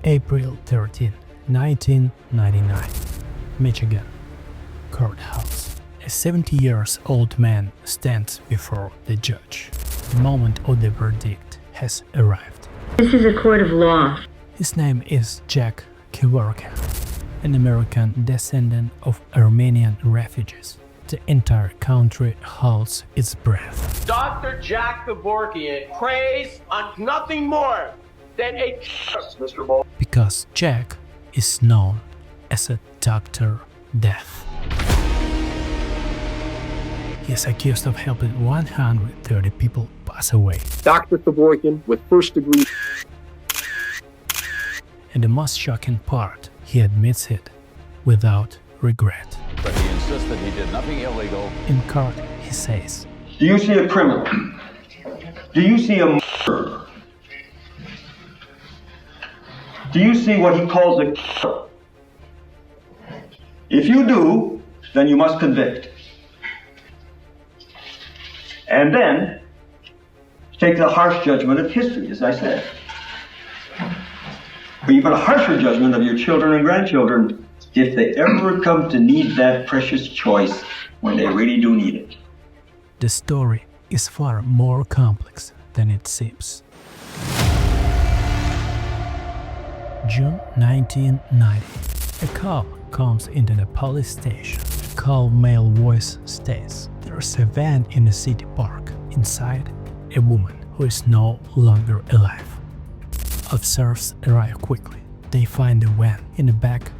April 13, 1999, Michigan courthouse. A 70-year-old man stands before the judge. The moment of the verdict has arrived. This is a court of law. His name is Jack Kevorkian, an American descendant of Armenian refugees. The entire country holds its breath. Dr. Jack Kevorkian preys on nothing more than a Mr. Ball. Because Jack is known as a Dr. Death. He is accused of helping 130 people pass away. Dr. Kevorkian with first degree. And the most shocking part, he admits it without regret. But he insisted he did nothing illegal. In court, he says, "Do you see a criminal? Do you see a murderer? Do you see what he calls a killer? If you do, then you must convict. And then take the harsh judgment of history, as I said. But even a harsher judgment of your children and grandchildren if they ever come to need that precious choice when they really do need it." The story is far more complex than it seems. June 1990. A call comes into the police station. The calm male voice states, "There's a van in the city park. Inside, a woman who is no longer alive." Officers arrive quickly. They find the van. In the back,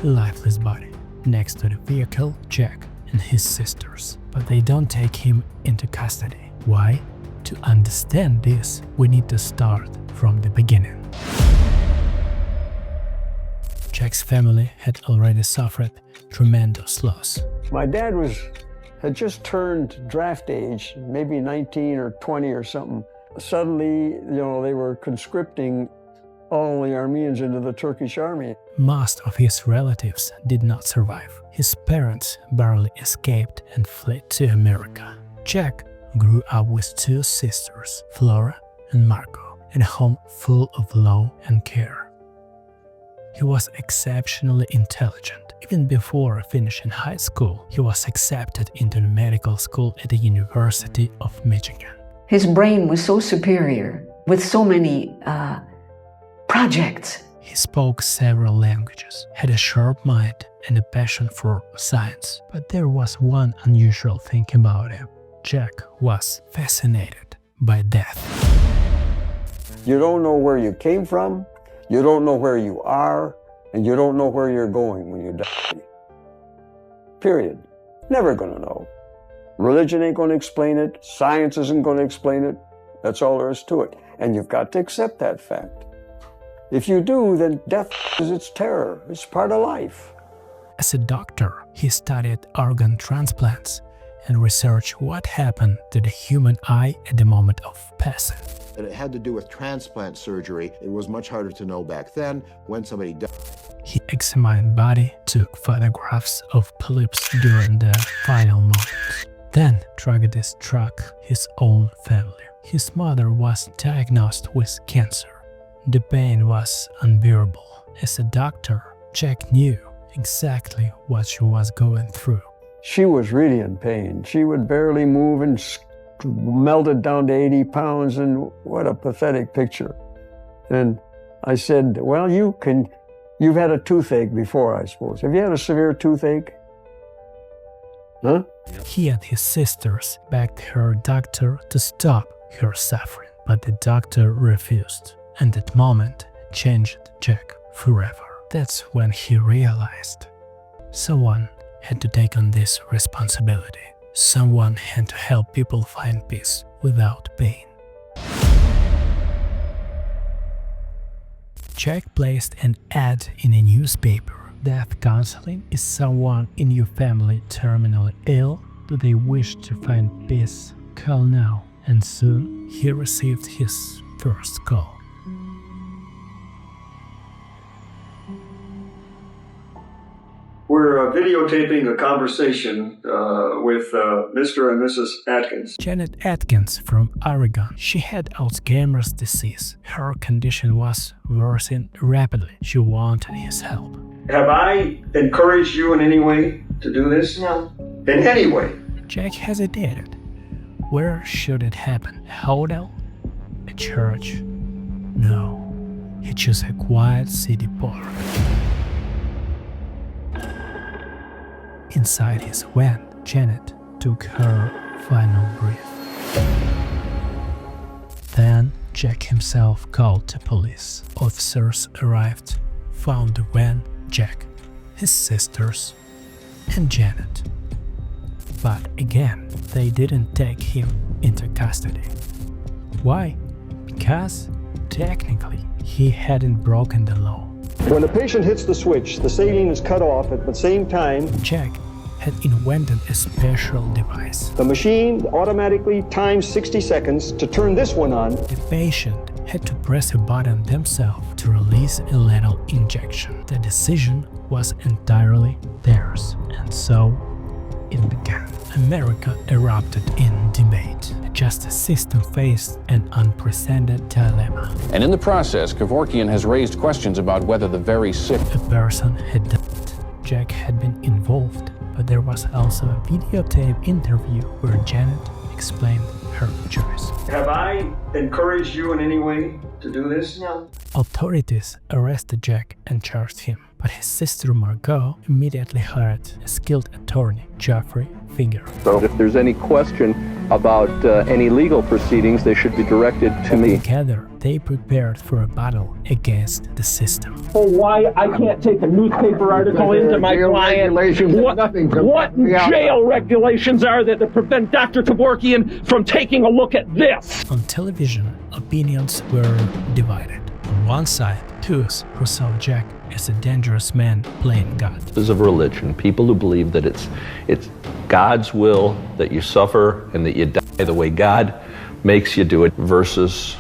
a lifeless body. Next to the vehicle, Jack and his sisters. But they don't take him into custody. Why? To understand this, we need to start from the beginning. Jack's family had already suffered tremendous loss. My dad had just turned draft age, maybe 19 or 20 or something. Suddenly, they were conscripting all the Armenians into the Turkish army. Most of his relatives did not survive. His parents barely escaped and fled to America. Jack grew up with two sisters, Flora and Marco, in a home full of love and care. He was exceptionally intelligent. Even before finishing high school, he was accepted into the medical school at the University of Michigan. His brain was so superior, with so many projects. He spoke several languages, had a sharp mind and a passion for science. But there was one unusual thing about him. Jack was fascinated by death. You don't know where you came from, you don't know where you are, and you don't know where you're going when you die. Period. Never gonna know. Religion ain't gonna explain it, science isn't gonna explain it. That's all there is to it. And you've got to accept that fact. If you do, then death is its terror. It's part of life. As a doctor, he studied organ transplants and researched what happened to the human eye at the moment of passing. It had to do with transplant surgery. It was much harder to know back then when somebody died. He examined body, took photographs of polyps during the final moments. Then tragedy struck his own family. His mother was diagnosed with cancer. The pain was unbearable. As a doctor, Jack knew exactly what she was going through. She was really in pain. She would barely move and melted down to 80 pounds, and what a pathetic picture. And I said, "Well, you've had a toothache before, I suppose. Have you had a severe toothache?" Huh? He and his sisters begged her doctor to stop her suffering, but the doctor refused. And that moment changed Jack forever. That's when he realized someone had to take on this responsibility. Someone had to help people find peace without pain. Jack placed an ad in a newspaper. Death counseling is someone in your family terminally ill. Do they wish to find peace? Call now. And soon he received his first call. We're videotaping a conversation with Mr. and Mrs. Atkins. Janet Atkins from Oregon. She had Alzheimer's disease. Her condition was worsening rapidly. She wanted his help. Have I encouraged you in any way to do this? No. In any way? Jack hesitated. Where should it happen? A hotel? A church? No. He chose a quiet city park. Inside his van, Janet took her final breath. Then Jack himself called the police. Officers arrived, found the van, Jack, his sisters, and Janet. But again, they didn't take him into custody. Why? Because technically he hadn't broken the law. When the patient hits the switch, the saline is cut off at the same time. Jack had invented a special device. The machine automatically times 60 seconds to turn this one on. The patient had to press a button themselves to release a lethal injection. The decision was entirely theirs, and so it began. America erupted in debate. The justice system faced an unprecedented dilemma. And in the process, Kevorkian has raised questions about whether the very sick... A person had died. Jack had been involved, but there was also a videotape interview where Janet explained her choice. Have I encouraged you in any way to do this? No. Authorities arrested Jack and charged him, but his sister Margot immediately hired a skilled attorney, Jeffrey Finger. So if there's any question about any legal proceedings, they should be directed to me. Together, they prepared for a battle against the system. For why I can't take a newspaper article into my client. What jail regulations are there that prevent Dr. Kevorkian from taking a look at this? On television, opinions were divided. On one side, those who saw Jack as a dangerous man playing God. Of religion, people who believe that it's God's will that you suffer and that you die the way God makes you do it versus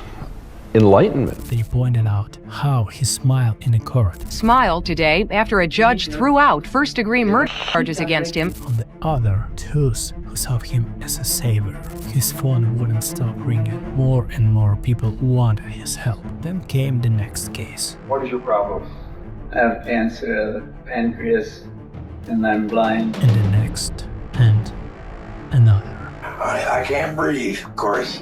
enlightenment. They pointed out how he smiled in a court. Smiled today after a judge threw out first-degree murder charges against him. On the other, those who saw him as a savior. His phone wouldn't stop ringing. More and more people wanted his help. Then came the next case. What is your problem? I have cancer of the pancreas and I'm blind. And the next, and another. I can't breathe, of course.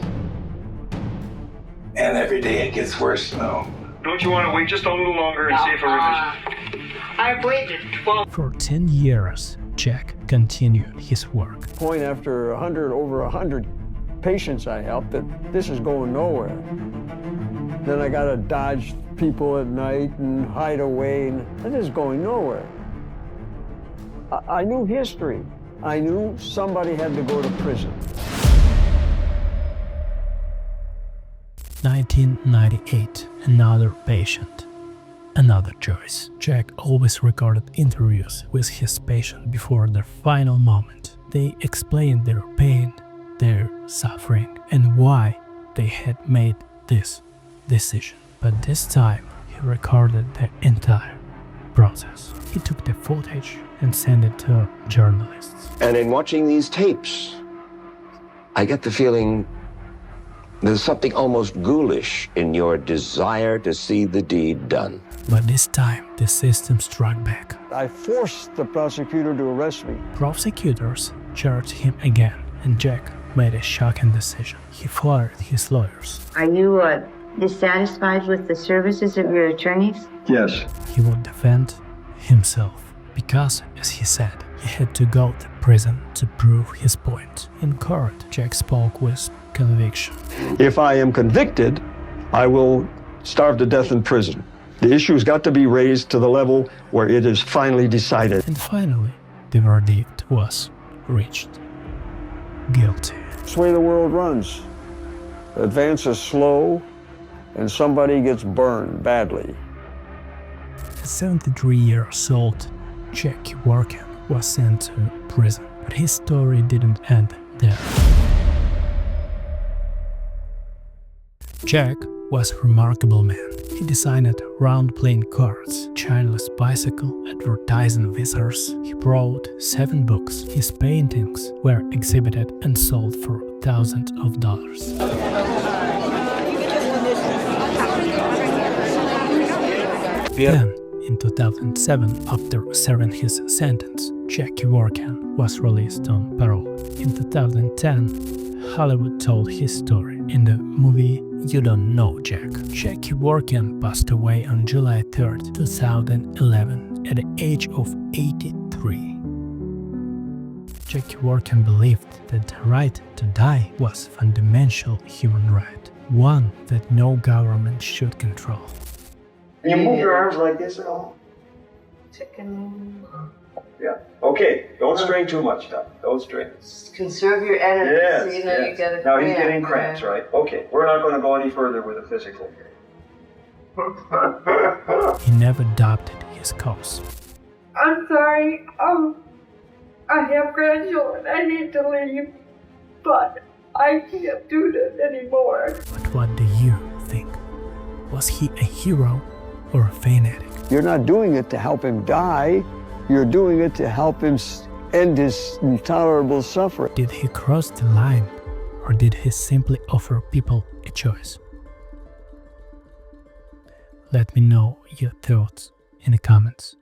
And every day it gets worse now. Don't you want to wait just a little longer and see if a revision? I've waited 12. For 10 years, Jack continued his work. Point after over 100 patients I helped that this is going nowhere. Then I got to dodge people at night and hide away, and this is going nowhere. I knew history. I knew somebody had to go to prison. 1998, another patient, another choice. Jack always recorded interviews with his patient before their final moment. They explained their pain, their suffering, and why they had made this decision. But this time, he recorded the entire process. He took the footage and sent it to journalists. And in watching these tapes, I get the feeling there's something almost ghoulish in your desire to see the deed done. But this time, the system struck back. I forced the prosecutor to arrest me. Prosecutors charged him again, and Jack made a shocking decision. He fired his lawyers. Are you dissatisfied with the services of your attorneys? Yes. He would defend himself because, as he said, he had to go to prison to prove his point. In court, Jack spoke with conviction. If I am convicted, I will starve to death in prison. The issue's got to be raised to the level where it is finally decided. And finally, the verdict was reached. Guilty. That's the way the world runs. Advance is slow, and somebody gets burned badly. At 73 years old, Jack Kevorkian was sent to prison. But his story didn't end there. Jack was a remarkable man. He designed round playing cards, childless bicycle, advertising visitors. He wrote 7 books. His paintings were exhibited and sold for thousands of dollars. Then, in 2007, after serving his sentence, Kevorkian was released on parole. In 2010, Hollywood told his story in the movie You Don't Know Jack. Kevorkian passed away on July 3, 2011 at the age of 83. Kevorkian believed that the right to die was a fundamental human right, one that no government should control. Can you move your arms like this at all? Chicken. Yeah. Okay. Don't strain too much, Doc. Don't strain. Conserve your energy. Yes. So you know you get a Now he's cramp, getting cramps, right? Okay. We're not going to go any further with the physical. He never doubted his cause. I'm sorry. I have grandchildren. I need to leave, but I can't do this anymore. But what do you think? Was he a hero or a fanatic? You're not doing it to help him die. You're doing it to help him end his intolerable suffering. Did he cross the line, or did he simply offer people a choice? Let me know your thoughts in the comments.